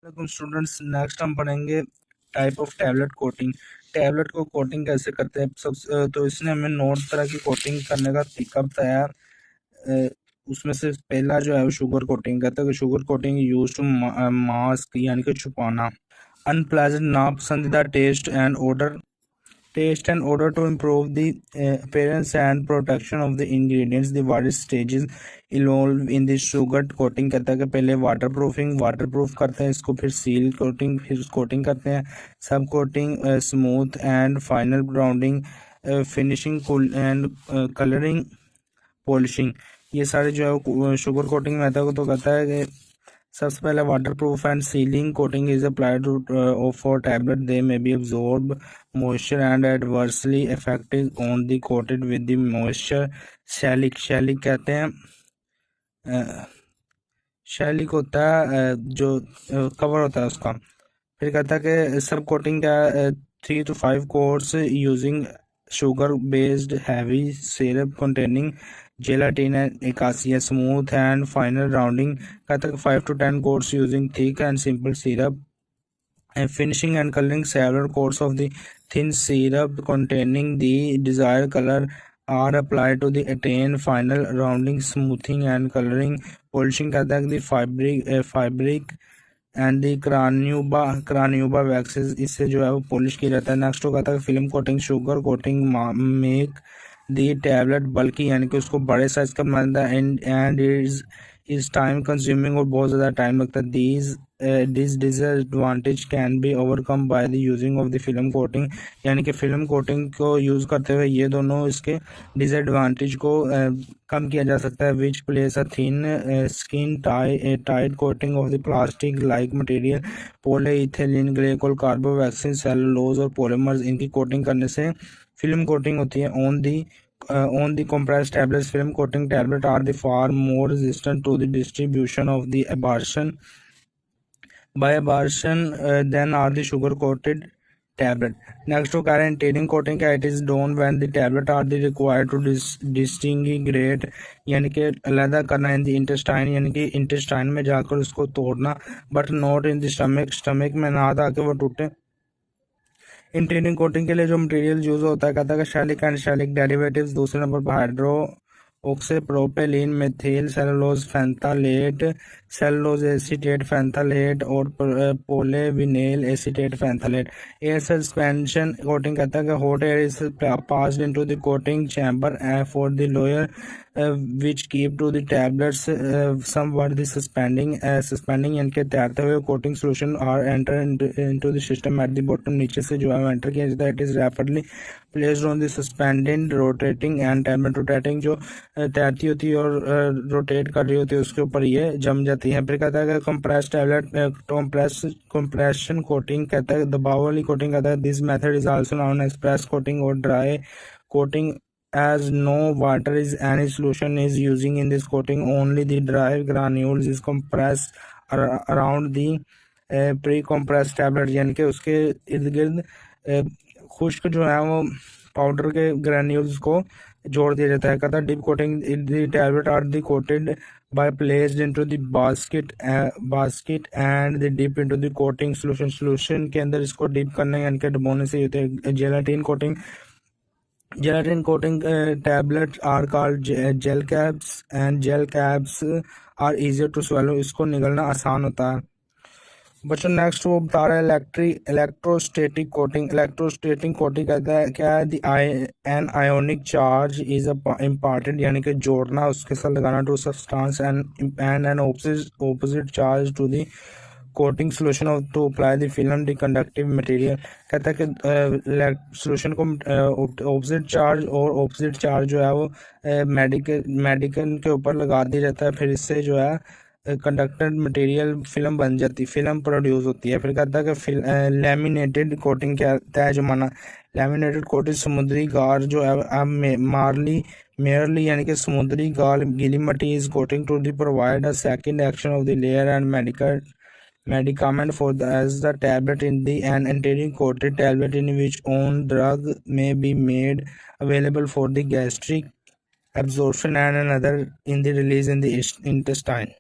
Students, next हम पढ़ेंगे type of tablet coating. Tablet को कोटिंग कैसे करते हैं तो इसने हमें 9 तरह की कोटिंग करने का तरीका बताया। उसमें से पहला जो है वो शुगर कोटिंग कहता है कि sugar coating use to mask यानी कि छुपाना अनप्लेजेंट नापसंदीदा taste and odor to improve the appearance and protection of the ingredients. The various stages involved in the sugar coating कहता है कि पहले वाटरप्रूफ करते हैं इसको, फिर सील कोटिंग, फिर कोटिंग करते हैं सब coating, smooth and final rounding, finishing and colouring, polishing. ये सारे जो है वो शुगर कोटिंग मेथड को तो कहता है कि सबसे पहले waterproof and sealing coating is applied for tablet. They may be absorb moisture and adversely effective on the coated with the moisture. Shellac कहते हैं, शैलिक होता है जो कवर होता है उसका। फिर कहता है कि सब कोटिंग का 3 to 5 quotes using sugar based heavy syrup containing gelatin and acacia, smooth and final rounding कहता है 5 to 10 coats using thick and simple syrup, and finishing and coloring several coats of the thin syrup containing the desired color are applied to the attain final rounding, smoothing and coloring, polishing कहता है the fabric and the carnauba waxes, इससे जो है वो polish किया जाता है। Next हो कहता है film coating sugar coating make the tablet बल्कि यानी कि उसको बड़े साइज का बनता है एंड इज टाइम कंज्यूमिंग और बहुत ज़्यादा टाइम लगता है। This disadvantage can be overcome by the using of the film coating यानी कि फिल्म कोटिंग को यूज़ करते हुए ये दोनों इसके डिसएडवांटेज को कम किया जा सकता है। Which place a thin skin tight coating of the plastic like material, polyethylene glycol, carbowaxes, cellulose और पॉलीमर्स, इनकी कोटिंग करने से फिल्म कोटिंग होती है। on the compressed tablets, film coating tablet are the far more resistant to the distribution of the abrasion than are the sugar coated tablet. Next to quarantine coating it is done when the tablet are the required to disintegrate यानी कि अलग करना in the intestine यानी कि intestine में जाकर उसको तोड़ना, but not in the stomach में ना ताकि वो टूटे। इंटीरियर कोटिंग के लिए जो मटेरियल यूज होता है कहता है शैलिक एंड शैलिक डेरिवेटिव्स। दूसरे नंबर पर hydroxypropyl, methyl cellulose phthalate, cellulose acetate phthalate और polyvinyl acetate phthalate. Air suspension coating कहता है कि hot air is passed into the coating chamber for the lower which keep to the tablets somewhat the suspending यानी कि तैरते हुए coating solution are enter into the system at the bottom, नीचे से जो है एंटर किया जाता है। it is rapidly placed on the suspended rotating and tablet rotating, जो तैरती होती है और रोटेट कर रही होती है उसके ऊपर ये जम जाती है। फिर कहता है कि कंप्रेस टैबलेट कंप्रेशन कोटिंग कहता है दबाव वाली कोटिंग कहता है। This method is also known as press coating और dry coating as no water is any solution is using in this coating. Only the dry granules is compressed around the pre-compressed tablet यानी कि उसके इर्द गिर्द खुश्क जो है वो पाउडर के ग्रैन्यूल्स को जोड़ दिया जाता है। कहता dip coating the tablet are the coated by placed into the basket and the dip into the coating solution के अंदर इसको डिप करना यानी कि डुबोने से होते हैं। Gelatin coating tablets are called gel caps and gel caps are easier to swallow, इसको निगलना आसान होता है। बच्चों नेक्स्ट वो बता रहा है इलेक्ट्रोस्टैटिक कोटिंग कहता है क्या an ionic charge is imparted यानी कि जोड़ना उसके साथ लगाना to substance and an opposite charge to the coating solution of to apply the film the conductive material. कहता है कि सोल्यूशन को ऑपोजिट चार्ज जो है वो मेडिकल के ऊपर लगा दिया जाता है, फिर इससे जो है कंडक्टेड मटेरियल फिल्म बन जाती, फिल्म प्रोड्यूस होती है। फिर कहता है कि लैमिनेटेड कोटिंग क्या होता है जमाना। लैमिनेटेड कोटिंग समुद्री गार जो है मेयरली यानी कि समुद्री गाल गीली मट्टी is coating to the provide a second action of the layer and medicament for as the tablet in the an anterior coated tablet in which own drug may be made available for the gastric absorption and another in the release in the intestine.